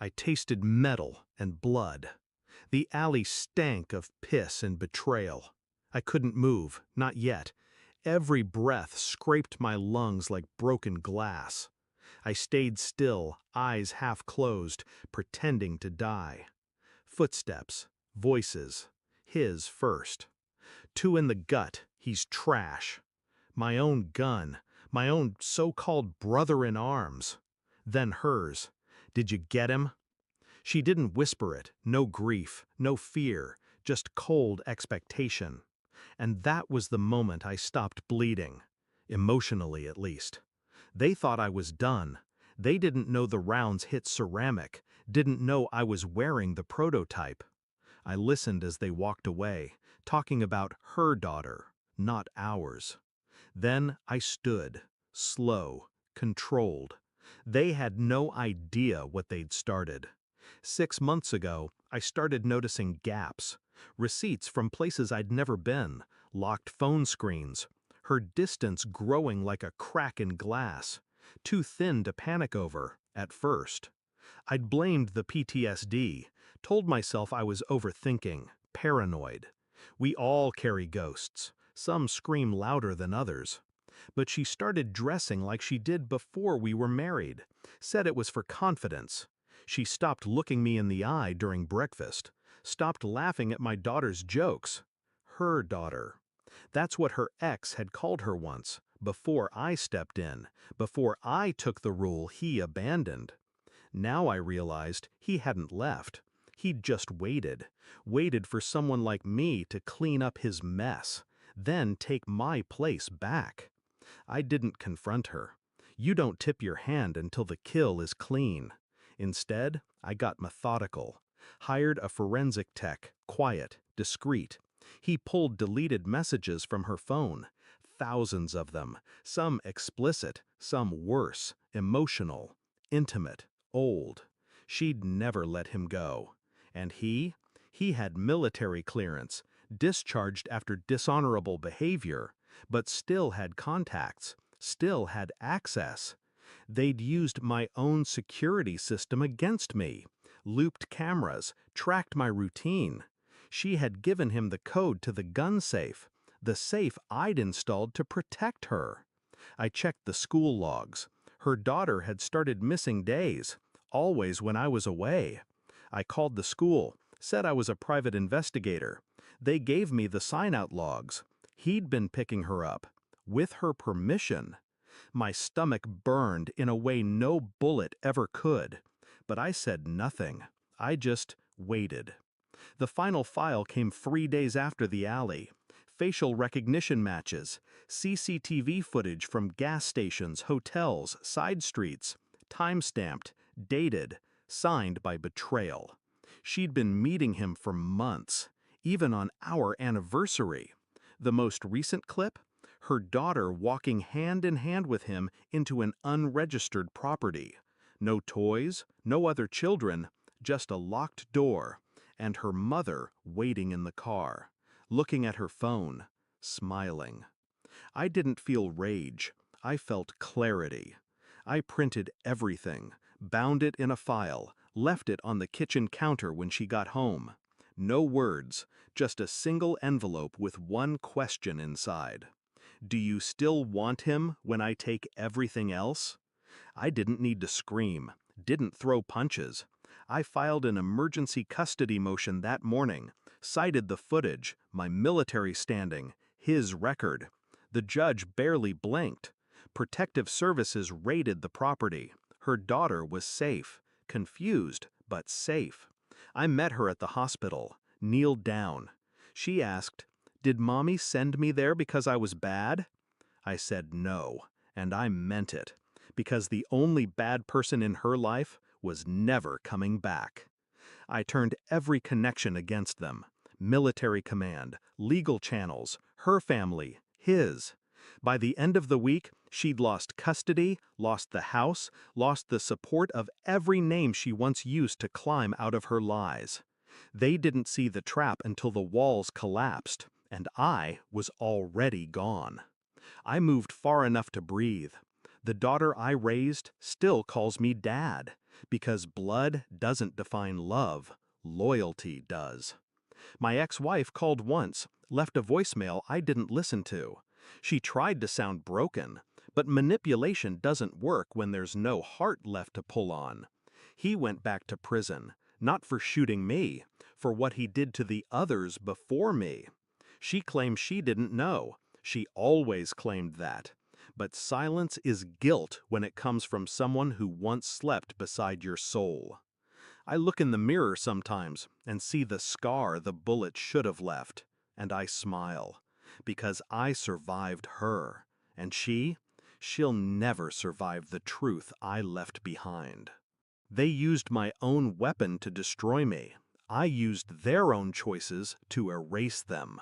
I tasted metal and blood. The alley stank of piss and betrayal. I couldn't move, not yet. Every breath scraped my lungs like broken glass. I stayed still, eyes half closed, pretending to die. Footsteps, voices. His first. Two in the gut, he's trash. My own gun, my own so-called brother in arms. Then hers. Did you get him? She didn't whisper it, no grief, no fear, just cold expectation. And that was the moment I stopped bleeding. Emotionally, at least. They thought I was done. They didn't know the rounds hit ceramic, didn't know I was wearing the prototype. I listened as they walked away, talking about her daughter, not ours. Then I stood, slow, controlled. They had no idea what they'd started. 6 months ago, I started noticing gaps, receipts from places I'd never been, locked phone screens, her distance growing like a crack in glass, too thin to panic over, at first. I'd blamed the PTSD, told myself I was overthinking, paranoid. We all carry ghosts. Some scream louder than others. But she started dressing like she did before we were married, said it was for confidence. She stopped looking me in the eye during breakfast, stopped laughing at my daughter's jokes. Her daughter. That's what her ex had called her once, before I stepped in, before I took the rule he abandoned. Now I realized he hadn't left. He'd just waited for someone like me to clean up his mess, then take my place back. I didn't confront her. You don't tip your hand until the kill is clean. Instead, I got methodical. Hired a forensic tech, quiet, discreet. He pulled deleted messages from her phone, thousands of them, some explicit, some worse, emotional, intimate, old. She'd never let him go. And he had military clearance, discharged after dishonorable behavior, but still had contacts, still had access. They'd used my own security system against me, looped cameras, tracked my routine. She had given him the code to the gun safe, the safe I'd installed to protect her. I checked the school logs. Her daughter had started missing days, always when I was away. I called the school, said I was a private investigator. They gave me the sign-out logs. He'd been picking her up, with her permission. My stomach burned in a way no bullet ever could. But I said nothing. I just waited. The final file came 3 days after the alley. Facial recognition matches, CCTV footage from gas stations, hotels, side streets, time-stamped, dated, signed by betrayal. She'd been meeting him for months, even on our anniversary. The most recent clip? Her daughter walking hand in hand with him into an unregistered property. No toys, no other children, just a locked door, and her mother waiting in the car, looking at her phone, smiling. I didn't feel rage. I felt clarity. I printed everything, bound it in a file, left it on the kitchen counter when she got home. No words, just a single envelope with one question inside. Do you still want him when I take everything else? I didn't need to scream, didn't throw punches. I filed an emergency custody motion that morning, cited the footage, my military standing, his record. The judge barely blinked. Protective Services raided the property. Her daughter was safe, confused, but safe. I met her at the hospital, kneeled down. She asked, "Did Mommy send me there because I was bad?" I said no, and I meant it, because the only bad person in her life was never coming back. I turned every connection against them. Military command, legal channels, her family, his. By the end of the week, she'd lost custody, lost the house, lost the support of every name she once used to climb out of her lies. They didn't see the trap until the walls collapsed, and I was already gone. I moved far enough to breathe. The daughter I raised still calls me dad. Because blood doesn't define love, loyalty does. My ex-wife called once, left a voicemail I didn't listen to. She tried to sound broken, but manipulation doesn't work when there's no heart left to pull on. He went back to prison, not for shooting me, for what he did to the others before me. She claims she didn't know. She always claimed that. But silence is guilt when it comes from someone who once slept beside your soul. I look in the mirror sometimes and see the scar the bullet should have left, and I smile, because I survived her, and she'll never survive the truth I left behind. They used my own weapon to destroy me. I used their own choices to erase them.